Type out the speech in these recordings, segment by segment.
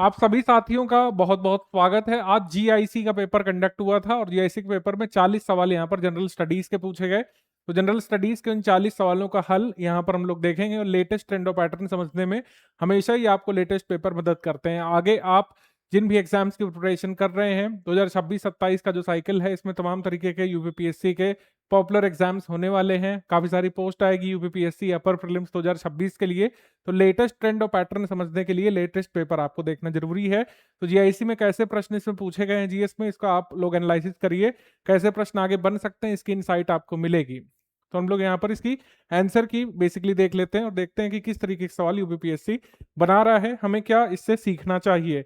आप सभी साथियों का बहुत बहुत स्वागत है। आज जीआईसी का पेपर कंडक्ट हुआ था और जीआईसी के पेपर में 40 सवाल यहाँ पर जनरल स्टडीज के पूछे गए। तो जनरल स्टडीज के उन 40 सवालों का हल यहाँ पर हम लोग देखेंगे और लेटेस्ट ट्रेंड और पैटर्न समझने में हमेशा ही आपको लेटेस्ट पेपर मदद करते हैं। आगे आप जिन भी एग्जाम्स की प्रिपरेशन कर रहे हैं 2026-27 का जो साइकिल है, इसमें तमाम तरीके के यूपीपीएससी के पॉपुलर एग्जाम्स होने वाले हैं। काफी सारी पोस्ट आएगी यूपीपीएससी अपर प्रीलिम्स 2026 के लिए। तो लेटेस्ट ट्रेंड और पैटर्न समझने के लिए लेटेस्ट पेपर आपको देखना जरूरी है। तो जीआईसी में कैसे प्रश्न इसमें पूछे गए हैं, जीएस में, इसका आप लोग एनालिसिस करिए। कैसे प्रश्न आगे बन सकते हैं, इसकी इनसाइट आपको मिलेगी। तो हम लोग यहाँ पर इसकी आंसर की बेसिकली देख लेते हैं और देखते हैं कि किस तरीके के सवाल यूपीपीएससी बना रहा है, हमें क्या इससे सीखना चाहिए।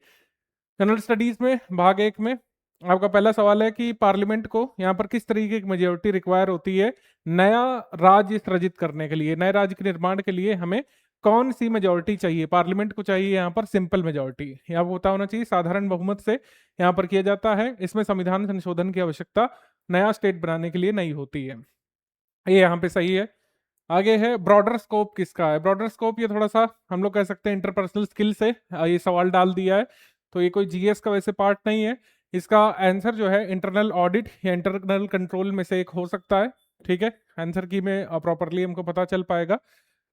जनरल स्टडीज में भाग 1 में आपका पहला सवाल है कि पार्लियामेंट को यहाँ पर किस तरीके की मेजोरिटी रिक्वायर होती है नया राज्य सृजित करने के लिए, नए राज्य के निर्माण के लिए हमें कौन सी मेजोरिटी चाहिए। पार्लियामेंट को चाहिए यहाँ पर सिंपल मेजोरिटी, यहाँ पर पता होना चाहिए साधारण बहुमत से यहाँ पर किया जाता है। इसमें संविधान संशोधन की आवश्यकता नया स्टेट बनाने के लिए नहीं होती है, ये यहाँ पे सही है। आगे है ब्रॉडर स्कोप किसका है। ब्रॉडर स्कोप ये थोड़ा सा हम लोग कह सकते हैं इंटरपर्सनल स्किल से ये सवाल डाल दिया है, तो ये कोई जीएस का वैसे पार्ट नहीं है। इसका आंसर जो है इंटरनल ऑडिट या इंटरनल कंट्रोल में से एक हो सकता है। ठीक है, आंसर की में प्रॉपरली हमको पता चल पाएगा,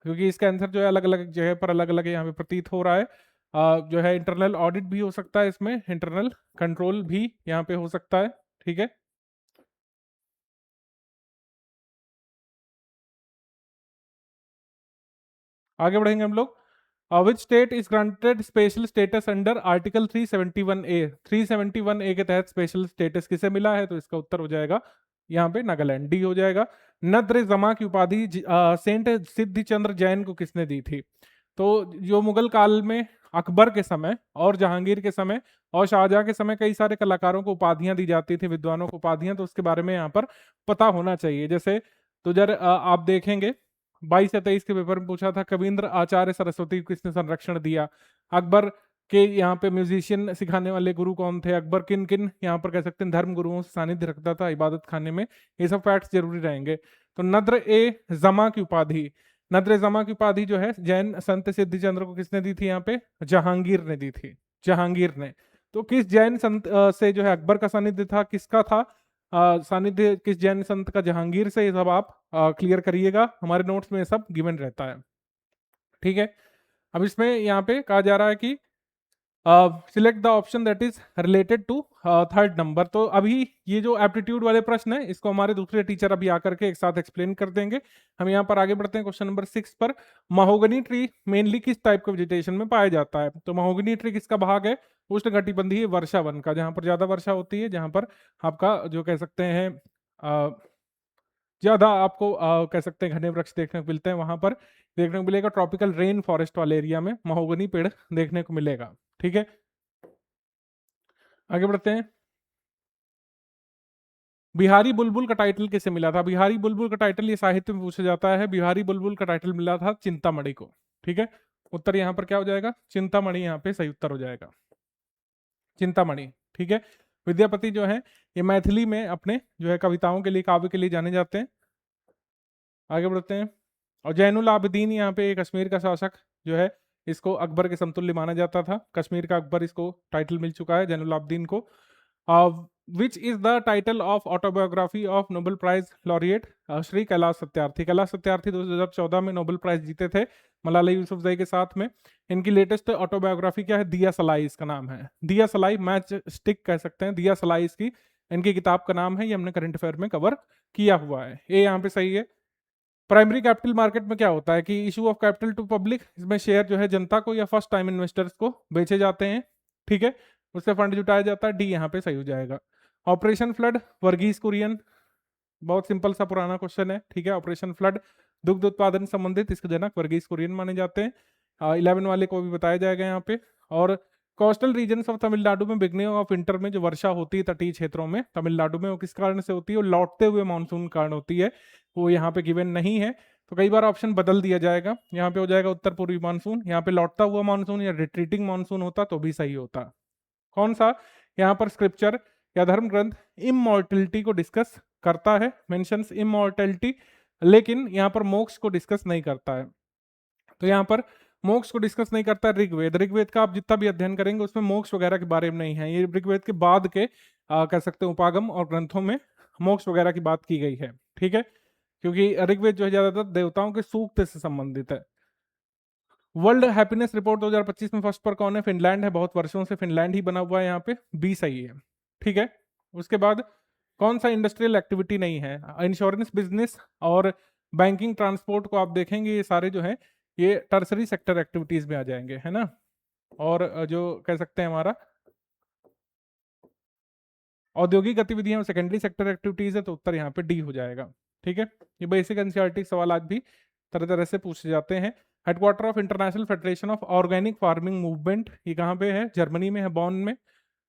क्योंकि इसका आंसर जो है अलग अलग जगह पर अलग अलग यहाँ पे प्रतीत हो रहा है। जो है इंटरनल ऑडिट भी हो सकता है, इसमें इंटरनल कंट्रोल भी यहाँ पे हो सकता है। ठीक है, आगे बढ़ेंगे हम लोग। Which state is granted special status under article 371A। 371A के तहत स्पेशल स्टेटस किसे मिला है, तो इसका उत्तर हो जाएगा यहाँ पे नागालैंड, डी हो जाएगा। नद्र जमा की उपाधि सेंट सिद्धिचंद्र जैन को किसने दी थी। तो जो मुगल काल में अकबर के समय और जहांगीर के समय और शाहजहां के समय कई सारे कलाकारों को उपाधियां दी जाती थी, विद्वानों को उपाधियां, तो उसके बारे में यहाँ पर पता होना चाहिए। जैसे तो जर आप देखेंगे 22 या 23 के पेपर में पूछा था कविंद्र आचार्य सरस्वती को किसने संरक्षण दिया। अकबर के यहाँ पे म्यूजिशियन सिखाने वाले गुरु कौन थे, अकबर किन किन यहाँ पर कह सकते हैं धर्म गुरुओं से सानिध्य रखता था इबादत खाने में, ये सब फैक्ट्स जरूरी रहेंगे। तो नद्र ए जमा की उपाधि, नद्र जमा की उपाधि जो है जैन संत सिद्धिचंद्र को किसने दी थी, यहाँ पे जहांगीर ने दी थी, जहांगीर ने। तो किस जैन संत से जो है अकबर का सानिध्य था, किसका था सानिध्य, किस जैन संत का, जहांगीर से। ये सब आप क्लियर करिएगा, हमारे नोट्स में ये सब गिवन रहता है। ठीक है, अब इसमें यहाँ पे कहा जा रहा है कि select the option that is related to third number. तो अभी ये जो एप्टीट्यूड वाले प्रश्न है, इसको हमारे दूसरे टीचर अभी आकर के एक साथ एक्सप्लेन कर देंगे। हम यहाँ पर आगे बढ़ते हैं क्वेश्चन नंबर 6 पर। महोगनी ट्री मेनली किस टाइप के वेजिटेशन में पाया जाता है। तो महोगनी ट्री किसका भाग है, उष्णकटिबंधीय वर्षा वन का, जहां पर ज्यादा वर्षा होती है, जहां पर आपका जो कह सकते हैं ज्यादा आपको कह सकते हैं घने वृक्ष देखने को मिलते हैं, वहां पर देखने को मिलेगा। ट्रॉपिकल रेन फॉरेस्ट वाले एरिया में महोगनी पेड़ देखने को मिलेगा। ठीक है, आगे बढ़ते हैं। बिहारी बुलबुल का टाइटल किसे मिला था। बिहारी बुलबुल का टाइटल ये साहित्य में पूछा जाता है, बिहारी बुलबुल का टाइटल मिला था चिंतामणि को। ठीक है, उत्तर यहाँ पर क्या हो जाएगा, चिंतामणि यहाँ पे सही उत्तर हो जाएगा, चिंतामणि। ठीक है, विद्यापति जो है ये मैथिली में अपने जो है कविताओं के लिए, काव्य के लिए जाने जाते हैं। आगे बढ़ते हैं। और जैनुल आबिदीन यहाँ पे कश्मीर का शासक जो है, इसको अकबर के समतुल्य माना जाता था, कश्मीर का अकबर, इसको टाइटल मिल चुका है जैनुल आबिदीन को। Which is the title of autobiography of Nobel prize laureate Shri Kailash Satyarthi. Kailash Satyarthi 2014 में नोबेल प्राइज जीते थे मलाला यूसुफजई के साथ में। इनकी लेटेस्ट ऑटोबायोग्राफी क्या है, दिया सलाई इसका नाम है, दिया सलाई, मैच स्टिक कह सकते हैं, दिया सलाई इसकी इनकी किताब का नाम है। ये हमने करंट अफेयर में कवर किया हुआ है, ये यहाँ पे सही है। प्राइमरी कैपिटल मार्केट में क्या होता है कि issue of capital to public, इसमें शेयर जो है जनता को या फर्स्ट टाइम इन्वेस्टर्स को बेचे जाते हैं। ठीक है, उससे फंड जुटाया जाता है, डी यहाँ पे सही हो जाएगा। ऑपरेशन फ्लड, वर्गीस कुरियन, बहुत सिंपल सा पुराना क्वेश्चन है। ठीक है, ऑपरेशन फ्लड दुग्ध उत्पादन संबंधित, इसके जनक वर्गीस कुरियन माने जाते हैं। 11 वाले को भी बताया जाएगा यहाँ पे। और कोस्टल रीजन ऑफ तमिलनाडु में बिगनिंग ऑफ विंटर में जो वर्षा होती है तटीय क्षेत्रों में तमिलनाडु में, वो किस कारण से होती है, वो लौटते हुए मानसून कारण होती है, वो यहाँ पे गिवन नहीं है। तो कई बार ऑप्शन बदल दिया जाएगा, यहाँ पे हो जाएगा उत्तर पूर्वी मानसून, यहाँ पे लौटता हुआ मानसून या रिट्रीटिंग मानसून होता तो भी सही होता। कौन सा यहाँ पर स्क्रिप्चर या धर्म ग्रंथ इमॉर्टलिटी को डिस्कस करता है, मेंशंस इमॉर्टलिटी, लेकिन यहाँ पर मोक्ष को डिस्कस नहीं करता है। तो यहाँ पर मोक्ष को डिस्कस नहीं करता ऋग्वेद। ऋग्वेद का आप जितना भी अध्ययन करेंगे उसमें मोक्ष वगैरह के बारे में नहीं है, ये ऋग्वेद के बाद के कह सकते हैं उपागम और ग्रंथों में मोक्ष वगैरह की बात की गई है, ठीक है, क्योंकि ऋग्वेद जो है ज्यादातर देवताओं के सूक्त से संबंधित है। वर्ल्ड हैप्पीनेस रिपोर्ट 2025 में फर्स्ट पर कौन है? फिनलैंड है, बहुत वर्षों से फिनलैंड ही बना हुआ है यहाँ पे, बी सही है, ठीक है। उसके बाद कौन सा इंडस्ट्रियल एक्टिविटी नहीं है? इंश्योरेंस बिजनेस और बैंकिंग ट्रांसपोर्ट को आप देखेंगे ये सारे जो है ये टर्सरी सेक्टर एक्टिविटीज में आ जाएंगे, है ना। और जो कह सकते हैं हमारा औद्योगिक गतिविधियां और सेकेंडरी सेक्टर एक्टिविटीज है, तो उत्तर यहाँ पे डी हो जाएगा, ठीक है। ये बेसिक एनसीईआरटी सवाल आज भी तरह तरह से पूछे जाते हैं। Headquarter of international federation of organic farming movement, ये कहाँ पे है? जर्मनी में है, बॉन में।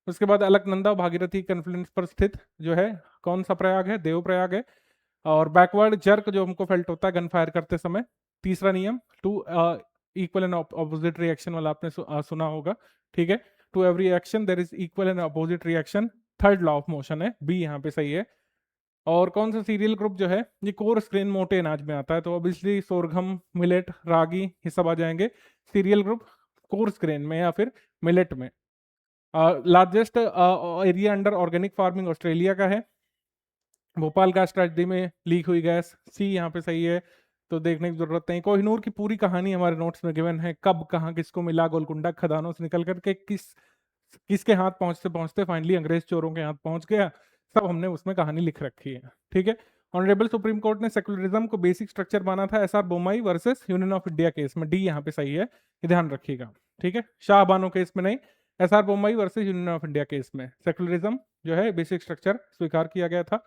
उसके बाद अलकनंदा और भागीरथी कन्फ्लुएंस पर स्थित जो है कौन सा प्रयाग है? देवप्रयाग है। और बैकवर्ड जर्क जो हमको फेल्ट होता है गन फायर करते समय, तीसरा नियम, to equal and opposite reaction वाला आपने सुना होगा, ठीक है। To every action there is equal and opposite reaction, third law of motion है, बी यहाँ पे सही है। और कौन सा सीरियल ग्रुप जो है ये कोर्स ग्रेन मोटे अनाज में आता है, तो ऑब्वियसली सोरघम, मिलेट, रागी ये सब आ जाएंगे सीरियल ग्रुप कोर्स ग्रेन में या फिर मिलेट में। Largest area under organic farming Australia का है। भोपाल गैस ट्रेजेडी में लीक हुई गैस, सी यहाँ पे सही है, तो देखने की जरूरत नहीं। कोहिनूर की पूरी कहानी हमारे नोट्स में गिवन है, कब कहाँ किसको मिला, गोलकुंडा खदानों से निकल करके किसके हाथ पहुंचते पहुंचते फाइनली अंग्रेज चोरों के हाथ पहुंच गया, सब हमने उसमें कहानी लिख रखी है, ठीक है। ऑनरेबल सुप्रीम कोर्ट ने सेकुलरिज्म को बेसिक स्ट्रक्चर माना था SR Bommai versus union of India case में, डी यहाँ पे सही है, ये ध्यान रखिएगा, ठीक है। शाह बानो केस में नहीं, SR Bommai versus union of India case में सेकुलरिज्म जो है बेसिक स्ट्रक्चर स्वीकार किया गया था।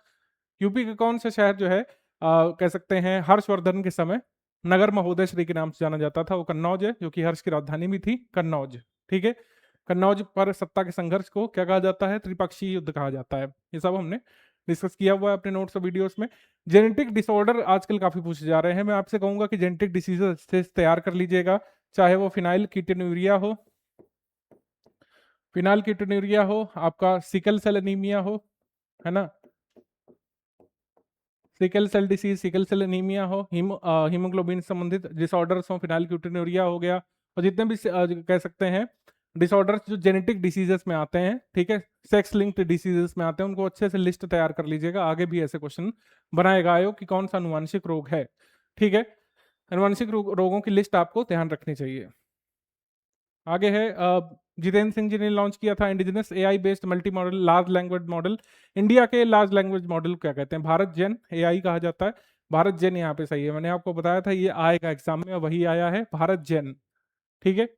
यूपी के कौन सा शहर जो है कह सकते हैं हर्षवर्धन के समय नगर महोदय श्री के नाम से जाना जाता था? वो कन्नौज है, जो कि हर्ष की राजधानी भी थी, कन्नौज, ठीक है। कन्नौज पर सत्ता के संघर्ष को क्या कहा जाता है? त्रिपक्षीय युद्ध कहा जाता है। ये सब हमने डिस्कस किया हुआ है अपने नोट्स और वीडियोस में। जेनेटिक डिसऑर्डर आजकल काफी पूछे जा रहे हैं, मैं आपसे कहूंगा कि जेनेटिक डिसीजेस तैयार कर लीजिएगा, चाहे वो फिनाइल कीटोन्यूरिया हो, आपका सिकल सेल एनीमिया हो, है ना, sickle cell disease, sickle cell anaemia हो, हीमोग्लोबिन संबंधित डिसऑर्डर्स हो, फिनाइल क्यूटिन्यूरिया हो गया, और जितने भी कह सकते हैं डिसऑर्डर्स जो जेनेटिक डिसीजेस में आते हैं, ठीक है, सेक्स लिंक्ड डिसीजेस में आते हैं, उनको अच्छे से लिस्ट तैयार कर लीजिएगा, आगे भी ऐसे क्वेश्चन बनाएगा आयोग कि कौन सा अनुवांशिक रोग है, ठीक है। अनुवांशिक रोगों की लिस्ट आपको ध्यान रखनी चाहिए। आगे है जितेंद्र सिंह जी ने लॉन्च किया था indigenous AI based multi modal large language model. India के लार्ज लैंग्वेज मॉडल क्या कहते हैं? भारत जेन एआई कहा जाता है, भारत जेन यहाँ पे सही है, मैंने आपको बताया था ये आएगा एग्जाम में, वही आया है भारत जेन, ठीक है।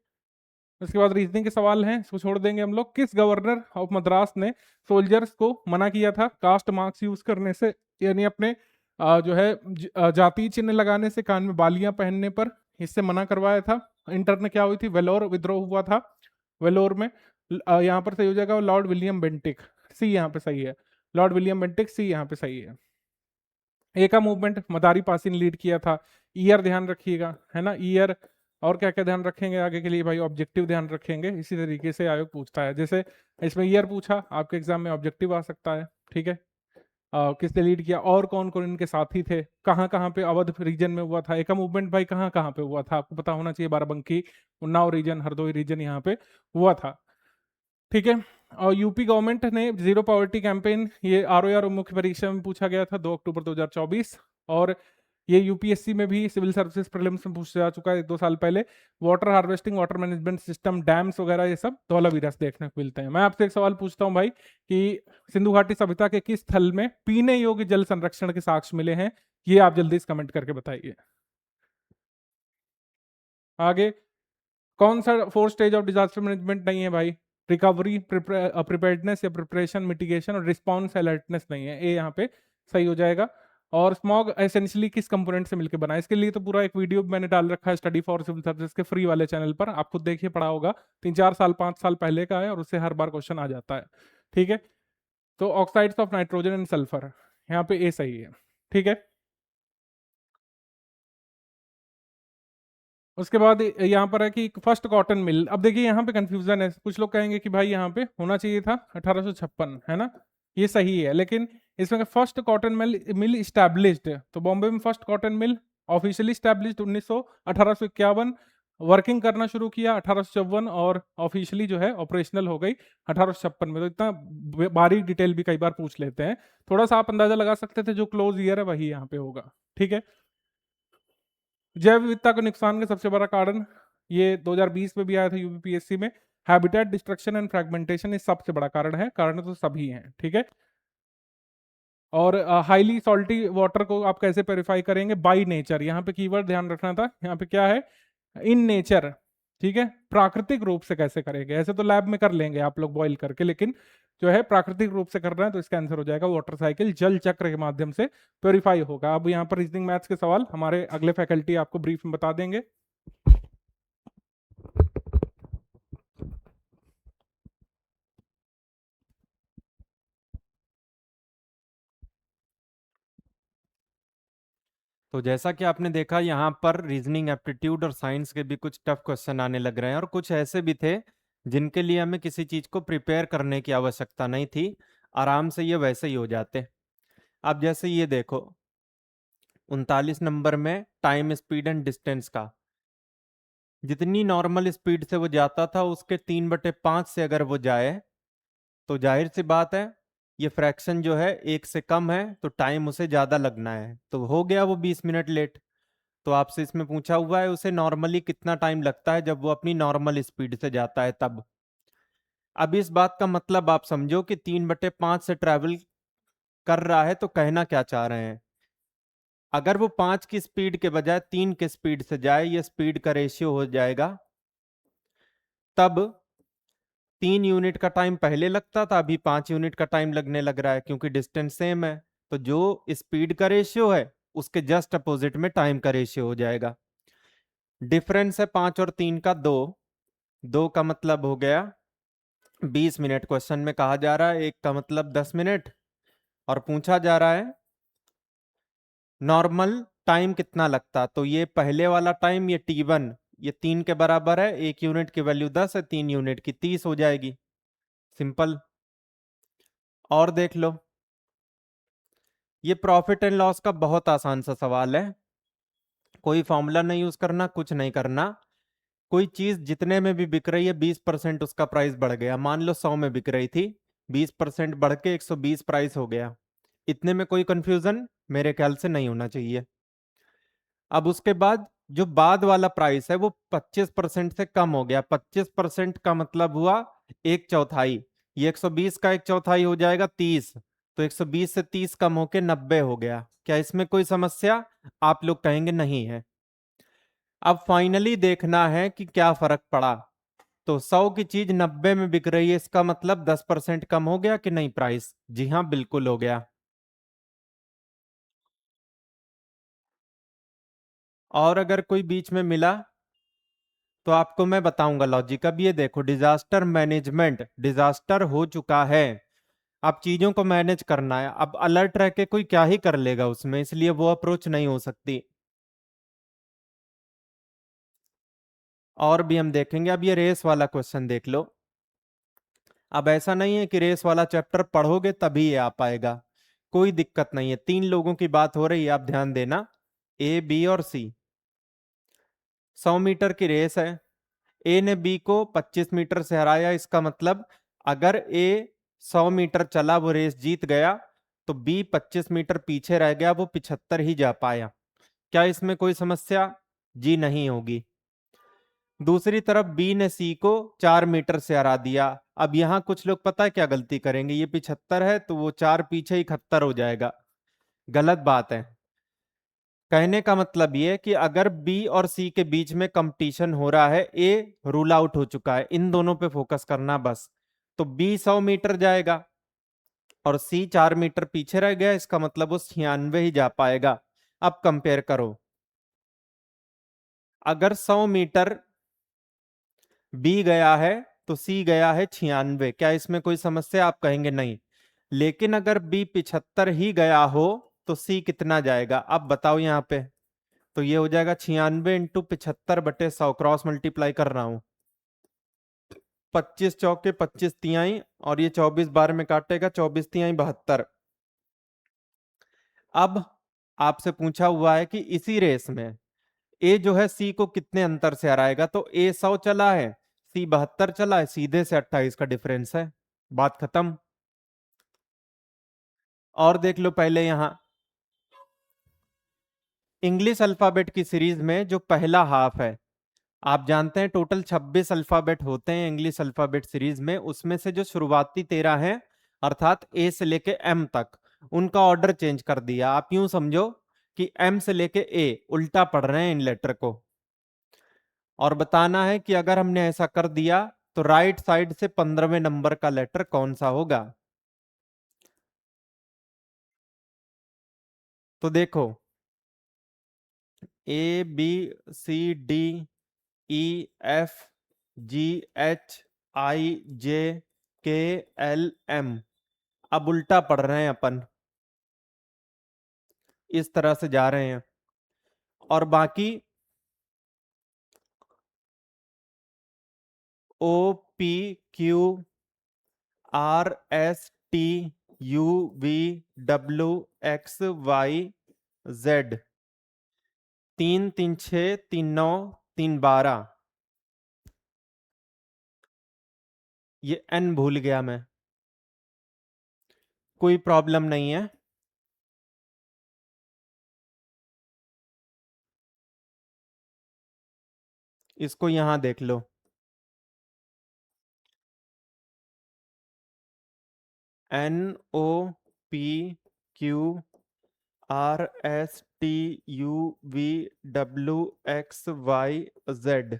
उसके बाद रीजनिंग के सवाल हैं, इसको छोड़ देंगे हम लोग। किस गवर्नर ऑफ मद्रास ने सोल्जर्स को मना किया था कास्ट मार्क्स यूज करने से, यानी अपने जो है जाति चिन्ह लगाने से, कान में बालियां पहनने पर, इससे मना करवाया था? इंटर में क्या हुई थी? वेलोर विद्रोह हुआ था, वेलोर में। यहाँ पर सही हो जाएगा लॉर्ड विलियम बेंटिक, सी यहाँ पे सही है, लॉर्ड विलियम बेंटिक, सी यहाँ पे सही है। एका मूवमेंट मदारी पासी ने लीड किया था, ईयर ध्यान रखिएगा, है ना, ईयर। और क्या क्या ध्यान रखेंगे आगे के लिए भाई? ऑब्जेक्टिव ध्यान रखेंगे, इसी तरीके से आयोग पूछता है, जैसे इसमें ईयर पूछा, आपके एग्जाम में ऑब्जेक्टिव आ सकता है, ठीक है। किसने लीड किया और कौन कौन इनके साथी थे, कहाँ कहाँ पे अवध रीजन में हुआ था एका मूवमेंट भाई, कहाँ कहाँ पे हुआ था आपको पता होना चाहिए, बाराबंकी, उन्नाव रीजन, हरदोई रीजन यहाँ पे हुआ था, ठीक है। और यूपी गवर्नमेंट ने जीरो पॉवर्टी कैंपेन, ये आरओआर मुख्य परीक्षा में पूछा गया था 2 अक्टूबर 2024, और ये यूपीएससी में भी सिविल सर्विसेज प्रीलिम्स में पूछा जा चुका है 1-2 साल पहले। Water harvesting, water management system, dams वगैरह, ये सब धौलावीरा से देखने को मिलते हैं। मैं आपसे एक सवाल पूछता हूं भाई कि सिंधु घाटी सभ्यता के किस स्थल में पीने योग्य जल संरक्षण के साक्ष्य मिले हैं? ये आप जल्दी से कमेंट करके बताइए। आगे कौन सा 4 स्टेज ऑफ डिजास्टर मैनेजमेंट नहीं है भाई? रिकवरी, प्रिपेयर्डनेस या प्रिपरेशन, मिटिगेशन और रिस्पॉन्स अलर्टनेस नहीं है, ये यहाँ पे सही हो जाएगा। और स्मॉग एसेंशियली किस कंपोनेंट से मिलकर बना है? इसके लिए तो पूरा एक वीडियो मैंने डाल रखा है स्टडी फॉर सिविल सर्विसेज के फ्री वाले चैनल पर, आप खुद देखिए, पढ़ा होगा, 3-4 साल 5 साल पहले का है, और उससे हर बार क्वेश्चन आ जाता है, ठीक है। तो oxides of nitrogen and sulphur, यहाँ पे ए सही है, ठीक है। उसके बाद यहाँ पर है कि फर्स्ट कॉटन मिल, अब देखिए यहाँ पे कंफ्यूजन है, कुछ लोग कहेंगे कि भाई यहाँ पे होना चाहिए था 1856, है ना, ये सही है, लेकिन इसमें फर्स्ट कॉटन मिल मिल इस्टेब्लिश्ड, तो बॉम्बे में first cotton mill officially established 1851, working करना शुरू किया 1854 और ऑफिशियली जो है ऑपरेशनल हो गई 1856 में। तो इतना बारीक डिटेल भी कई बार पूछ लेते हैं, थोड़ा सा आप अंदाजा लगा सकते थे, जो क्लोज ईयर है वही यहाँ पे होगा। ठीक है। जैव विविधता को नुकसान का सबसे बड़ा कारण, ये 2020 में भी आया था यूपीपीएससी में, हैबिटेट डिस्ट्रक्शन एंड फ्रेगमेंटेशन इस सबसे बड़ा कारण है, कारण तो सभी हैं। ठीक है। और हाईली सॉल्टी वाटर को आप कैसे प्योरीफाई करेंगे? बाई नेचर, यहाँ पे कीवर्ड ध्यान रखना था, यहाँ पे क्या है? In nature. ठीक है। प्राकृतिक रूप से कैसे करेंगे? ऐसे तो लैब में कर लेंगे आप लोग बॉईल करके, लेकिन जो है प्राकृतिक रूप से कर रहे हैं, तो इसका आंसर हो जाएगा वाटर साइकिल, जल चक्र के माध्यम से प्योरीफाई होगा। अब यहाँ पर रीजनिंग मैथ्स के सवाल हमारे अगले फैकल्टी आपको ब्रीफ में बता देंगे। तो जैसा कि आपने देखा, यहाँ पर रीजनिंग, एप्टीट्यूड और साइंस के भी कुछ टफ क्वेश्चन आने लग रहे हैं, और कुछ ऐसे भी थे जिनके लिए हमें किसी चीज को प्रिपेयर करने की आवश्यकता नहीं थी, आराम से ये वैसे ही हो जाते। अब जैसे ये देखो, 39 नंबर में टाइम, स्पीड एंड डिस्टेंस का, जितनी नॉर्मल स्पीड से वो जाता था उसके 3/5 से अगर वो जाए, तो जाहिर सी बात है ये फ्रैक्शन जो है 1 से कम है, तो टाइम उसे ज्यादा लगना है, तो हो गया वो 20 मिनट लेट। तो आपसे इसमें पूछा हुआ है उसे नॉर्मली कितना टाइम लगता है जब वो अपनी नॉर्मल स्पीड से जाता है तब। अब इस बात का मतलब आप समझो कि 3/5 से ट्रैवल कर रहा है, तो कहना क्या चाह रहे हैं? अगर वो 5 की स्पीड के बजाय 3 की स्पीड से जाए, ये स्पीड का रेशियो हो जाएगा, तब 3 यूनिट का टाइम पहले लगता था, अभी 5 यूनिट का टाइम लगने लग रहा है, क्योंकि डिस्टेंस सेम है। तो जो स्पीड का रेशियो है उसके जस्ट अपोजिट में टाइम का रेशियो हो जाएगा। डिफरेंस है 5 और 3 का 2, 2 का मतलब हो गया 20 मिनट, क्वेश्चन में कहा जा रहा है, एक का मतलब 10 मिनट, और पूछा जा रहा है नॉर्मल टाइम कितना लगता। तो ये पहले वाला टाइम, ये T1, ये 3 के बराबर है, 1 यूनिट की वैल्यू 10 है, 3 यूनिट की 30 हो जाएगी। सिंपल। और देख लो, ये प्रॉफिट एंड लॉस का बहुत आसान सा सवाल है, कोई फॉर्मूला नहीं यूज करना, कुछ नहीं करना। कोई चीज जितने में भी बिक रही है, 20% उसका प्राइस बढ़ गया, मान लो 100 में बिक रही थी, 20% बढ़ के 120 प्राइस हो गया, इतने में कोई कंफ्यूजन मेरे ख्याल से नहीं होना चाहिए। अब उसके बाद जो बाद वाला प्राइस है वो 25% से कम हो गया, 25% का मतलब हुआ 1/4, ये 120 का 1/4 हो जाएगा 30, तो 120 से 30 कम होके 90 हो गया। क्या इसमें कोई समस्या? आप लोग कहेंगे नहीं है। अब फाइनली देखना है कि क्या फर्क पड़ा। तो 100 की चीज 90 में बिक रही है, इसका मतलब 10% कम हो गया कि नहीं प्राइस? जी हाँ, बिल्कुल हो गया। और अगर कोई बीच में मिला तो आपको मैं बताऊंगा लॉजिक। अब ये देखो, डिजास्टर मैनेजमेंट, डिजास्टर हो चुका है, अब चीजों को मैनेज करना है। अब अलर्ट रह के कोई क्या ही कर लेगा उसमें, इसलिए वो अप्रोच नहीं हो सकती। और भी हम देखेंगे। अब ये रेस वाला क्वेश्चन देख लो। अब ऐसा नहीं है कि रेस वाला चैप्टर पढ़ोगे तभी ये आ पाएगा, कोई दिक्कत नहीं है। 3 लोगों की बात हो रही है, आप ध्यान देना, ए, बी और सी। 100 मीटर की रेस है, ए ने बी को 25 मीटर से हराया, इसका मतलब अगर ए 100 मीटर चला, वो रेस जीत गया, तो बी 25 मीटर पीछे रह गया, वो 75 ही जा पाया। क्या इसमें कोई समस्या? जी नहीं होगी। दूसरी तरफ बी ने सी को 4 मीटर से हरा दिया। अब यहां कुछ लोग पता है क्या गलती करेंगे, ये 75 है तो वो 4 पीछे 71 हो जाएगा, गलत बात है। कहने का मतलब ये कि अगर बी और सी के बीच में कंपटीशन हो रहा है, ए रूल आउट हो चुका है, इन दोनों पे फोकस करना बस। तो बी 100 मीटर जाएगा और सी 4 मीटर पीछे रह गया, इसका मतलब वो 96 ही जा पाएगा। अब कंपेयर करो, अगर 100 मीटर बी गया है तो सी गया है 96, क्या इसमें कोई समस्या? आप कहेंगे नहीं। लेकिन अगर बी 75 ही गया हो तो सी कितना जाएगा? अब बताओ यहाँ पे। तो ये हो जाएगा 96 × 75/100, क्रॉस मल्टीप्लाई कर रहा हूं, 25 चौके 25 तिहाई, और ये 24 बार में काटेगा, 24 तिहाई 72। अब आपसे पूछा हुआ है कि इसी रेस में ए जो है सी को कितने अंतर से हराएगा, तो ए 100 चला है, सी 72 चला है, सीधे से 28 का डिफरेंस है, बात खत्म। और देख लो पहले यहां इंग्लिश अल्फाबेट की सीरीज में जो पहला हाफ है, आप जानते हैं टोटल 26 अल्फाबेट होते हैं इंग्लिश अल्फाबेट सीरीज में, उसमें से जो शुरुआती 13 हैं अर्थात ए से लेके एम तक, उनका ऑर्डर चेंज कर दिया। आप यूं समझो कि एम से लेके ए उल्टा पढ़ रहे हैं इन लेटर को, और बताना है कि अगर हमने ऐसा कर दिया तो राइट साइड से 15वें नंबर का लेटर कौन सा होगा। तो देखो A B C D E F G H I J K L M, अब उल्टा पढ़ रहे हैं अपन, इस तरह से जा रहे हैं। और बाकी O P Q R S T U V W X Y Z, 3 3 6 3 9 3 12, ये एन भूल गया मैं, कोई प्रॉब्लम नहीं है। इसको यहां देख लो, N O P Q R S T U V W X Y Z.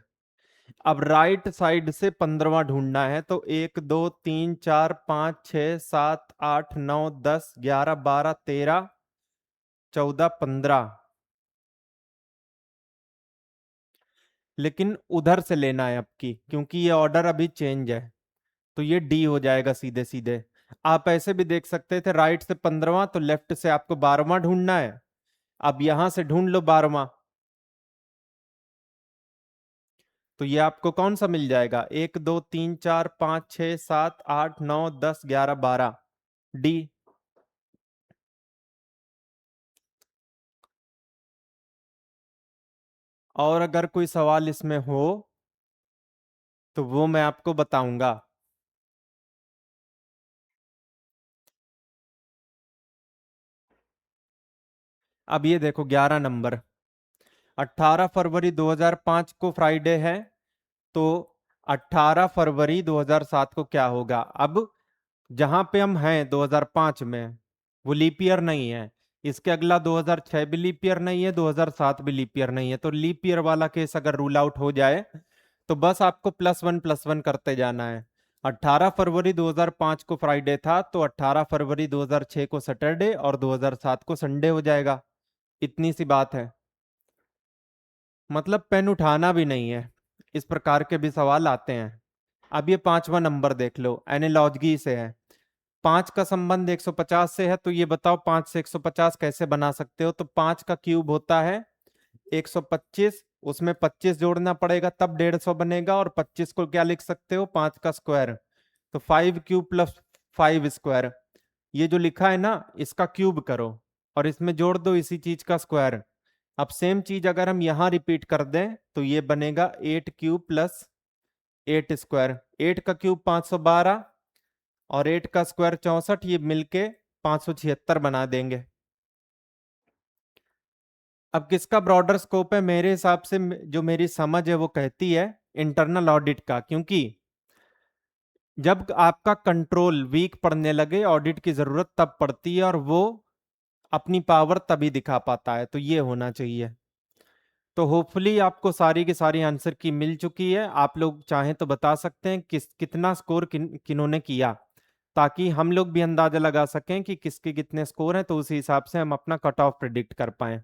अब राइट साइड से 15वां ढूंढना है, तो 1 2 3 4 5 6 7 8 9 10 11 12 13 14 15, लेकिन उधर से लेना है अब की, क्योंकि ये ऑर्डर अभी चेंज है, तो ये डी हो जाएगा सीधे सीधे। आप ऐसे भी देख सकते थे, राइट से 15वां तो लेफ्ट से आपको 12वां ढूंढना है, अब यहां से ढूंढ लो 12वां, तो ये आपको कौन सा मिल जाएगा, 1 2 3 4 5 6 7 8 9 10 11 12, डी। और अगर कोई सवाल इसमें हो तो वो मैं आपको बताऊंगा। अब ये देखो 11 नंबर, 18 फरवरी 2005 को फ्राइडे है, तो 18 फरवरी 2007 को क्या होगा। अब जहां पे हम हैं 2005 में, वो लीप ईयर नहीं है, इसके अगला 2006 भी लीप ईयर नहीं है, 2007 भी लीप ईयर नहीं है, तो लीप ईयर वाला केस अगर रूल आउट हो जाए तो बस आपको +1 करते जाना है। 18 फरवरी 2005 को फ्राइडे था, तो 18 फरवरी 2006 को सैटरडे और 2007 को संडे हो जाएगा, इतनी सी बात है। मतलब पेन उठाना भी नहीं है, इस प्रकार के भी सवाल आते हैं। अब ये 5वां नंबर देख लो, एनालॉजी से है, 5 का संबंध 150 से है, तो ये बताओ 5 से 150 कैसे बना सकते हो। तो 5 का क्यूब होता है 125, उसमें 25 जोड़ना पड़ेगा तब 150 बनेगा, और 25 को क्या लिख सकते हो, 5 का स्क्वायर, तो 5 क्यूब प्लस 5 स्क्वायर, ये जो लिखा है ना इसका क्यूब करो और इसमें जोड़ दो इसी चीज का स्क्वायर। अब सेम चीज अगर हम यहां रिपीट कर दें तो ये बनेगा 8 क्यूब प्लस 8 स्क्वायर, 8 का क्यूब 512 और 8 का स्क्वायर 64, ये मिलके 576 बना देंगे। अब किसका ब्रॉडर स्कोप है, मेरे हिसाब से जो मेरी समझ है वो कहती है इंटरनल ऑडिट का, क्योंकि जब आपका कंट्रोल वीक पड़ने लगे ऑडिट की जरूरत तब पड़ती है, और वो अपनी पावर तभी दिखा पाता है, तो ये होना चाहिए। तो होपफुली आपको सारी की सारी आंसर की मिल चुकी है। आप लोग चाहें तो बता सकते हैं कितना स्कोर किन्होंने किया, ताकि हम लोग भी अंदाजा लगा सकें कि किसके कितने स्कोर हैं, तो उसी हिसाब से हम अपना कट ऑफ प्रिडिक्ट कर पाएं।